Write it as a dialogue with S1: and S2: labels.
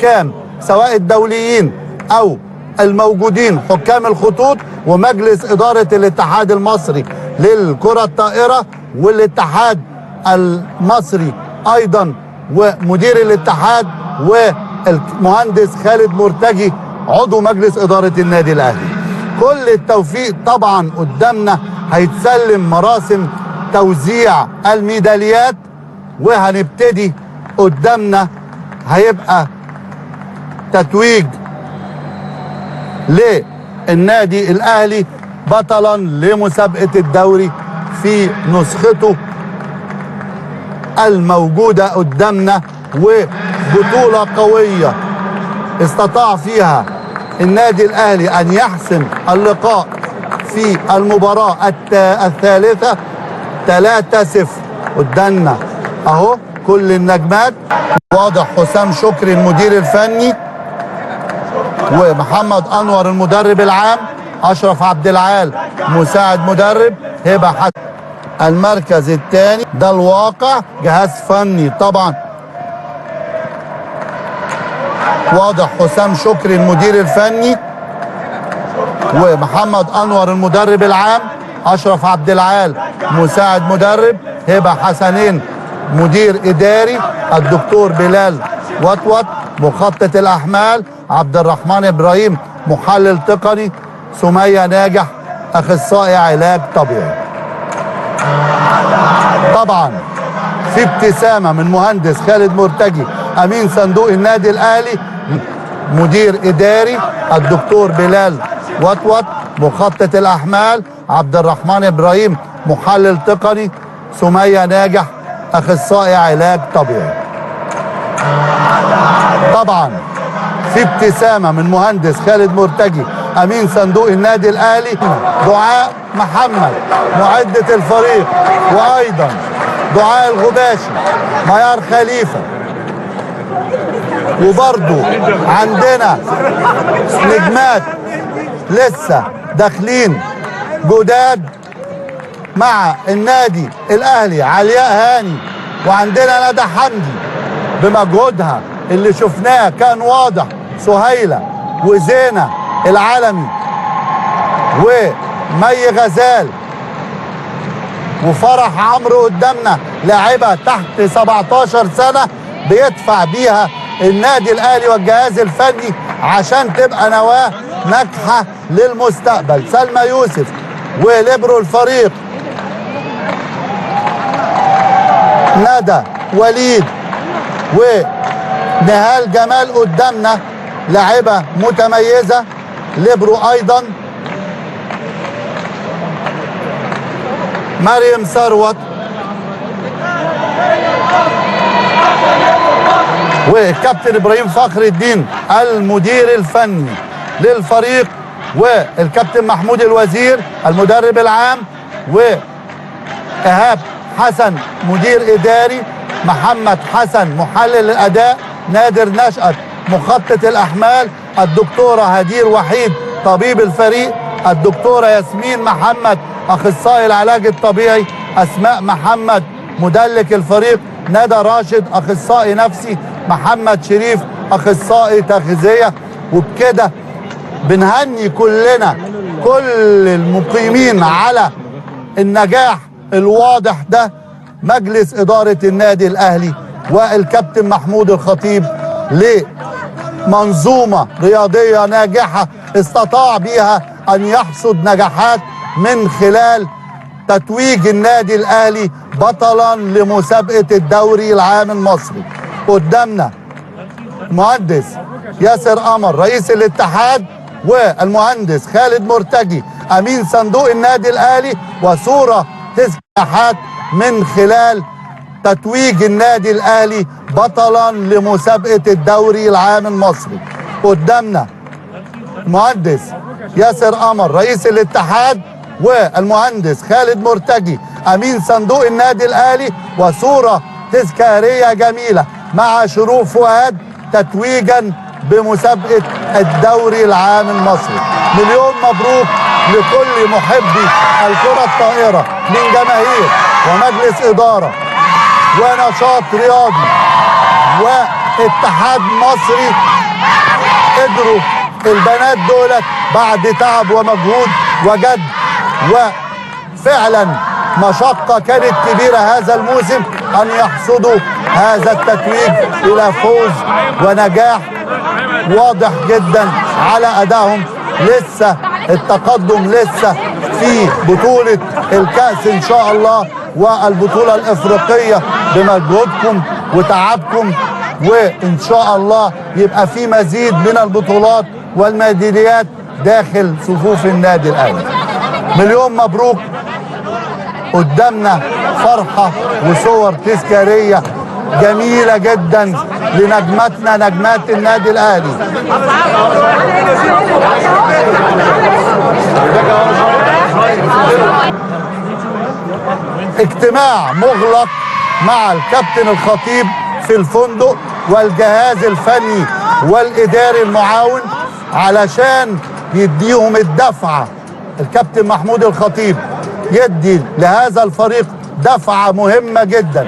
S1: حكام سواء الدوليين او الموجودين حكام الخطوط ومجلس اداره الاتحاد المصري للكره الطائره والاتحاد المصري ايضا ومدير الاتحاد والمهندس خالد مرتجي عضو مجلس اداره النادي الاهلي. كل التوفيق طبعا. قدامنا هيتسلم مراسم توزيع الميداليات وهنبتدي. قدامنا هيبقى تتويج للنادي الاهلي بطلا لمسابقه الدوري في نسخته الموجوده قدامنا، وبطوله قويه استطاع فيها النادي الاهلي ان يحسم اللقاء في المباراه الثالثه 3-0. قدامنا اهو كل النجمات، واضح حسام شكري المدير الفني، ومحمد انور المدرب العام، اشرف عبد العال مساعد مدرب، هبه حسن المركز الثاني. ده الواقع جهاز فني طبعا، واضح حسام شكري المدير الفني، ومحمد انور المدرب العام، اشرف عبد العال مساعد مدرب، هبه حسنين مدير اداري، الدكتور بلال وطوط مخطط الاحمال، عبد الرحمن ابراهيم محلل تقني، سميه ناجح اخصائي علاج طبيعي. طبعا في ابتسامه من مهندس خالد مرتجي امين صندوق النادي الاهلي، مدير اداري الدكتور بلال وطوط مخطط الاحمال، عبد الرحمن ابراهيم محلل تقني، سميه ناجح اخصائي علاج طبيعي. طبعا في ابتسامه من مهندس خالد مرتجي امين صندوق النادي الاهلي، دعاء محمد معده الفريق، وايضا دعاء الغباشي، ميار خليفه، وبرضو عندنا نجمات لسه داخلين جداد مع النادي الاهلي، علياء هاني، وعندنا ندى حمدي بمجهودها اللي شفناه كان واضح، سهيله وزينه العالمي ومي غزال وفرح عمرو. قدامنا لاعبه تحت 17 سنه بيدفع بيها النادي الاهلي والجهاز الفني عشان تبقى نواه ناجحه للمستقبل. سلمى يوسف وليبرو الفريق ندى وليد ونهال جمال. قدامنا لاعبه متميزه ليبرو ايضا، مريم ثروت، والكابتن ابراهيم فخر الدين المدير الفني للفريق، والكابتن محمود الوزير المدرب العام، وايهاب حسن مدير اداري، محمد حسن محلل الاداء، نادر نشأت مخطط الاحمال، الدكتوره هدير وحيد طبيب الفريق، الدكتوره ياسمين محمد اخصائي العلاج الطبيعي، اسماء محمد مدلك الفريق، ندى راشد اخصائي نفسي، محمد شريف اخصائي تغذيه. وبكده بنهني كلنا كل المقيمين على النجاح الواضح ده، مجلس اداره النادي الاهلي والكابتن محمود الخطيب، لمنظومه رياضيه ناجحه استطاع بيها ان يحصد نجاحات من خلال تتويج النادي الاهلي بطلا لمسابقه الدوري العام المصري. قدامنا المهندس ياسر قمر رئيس الاتحاد، والمهندس خالد مرتجي امين صندوق النادي الاهلي، وصوره تسجيلات من خلال تتويج النادي الاهلي بطلا لمسابقه الدوري العام المصري. قدامنا المهندس ياسر قمر رئيس الاتحاد، والمهندس خالد مرتجي امين صندوق النادي الاهلي، وصوره تذكاريه جميله مع شروق فؤاد تتويجا بمسابقه الدوري العام المصري. مليون مبروك لكل محبي الكره الطائره من جماهير ومجلس اداره ونشاط رياضي اتحاد مصري قدروا البنات دولت بعد تعب ومجهود وجد وفعلا مشقة كانت كبيرة هذا الموسم أن يحصدوا هذا التتويج إلى فوز ونجاح واضح جدا على أدائهم. لسه التقدم لسه في بطولة الكأس إن شاء الله والبطولة الإفريقية بمجهودكم وتعبكم، وإن شاء الله يبقى في مزيد من البطولات والميداليات داخل صفوف النادي الأهلي. مليون مبروك. قدامنا فرحة وصور تذكارية جميلة جدا لنجمتنا نجمات النادي الأهلي. اجتماع مغلق مع الكابتن الخطيب في الفندق والجهاز الفني والإداري المعاون علشان يديهم الدفعة. الكابتن محمود الخطيب يدي لهذا الفريق دفعة مهمة جدا.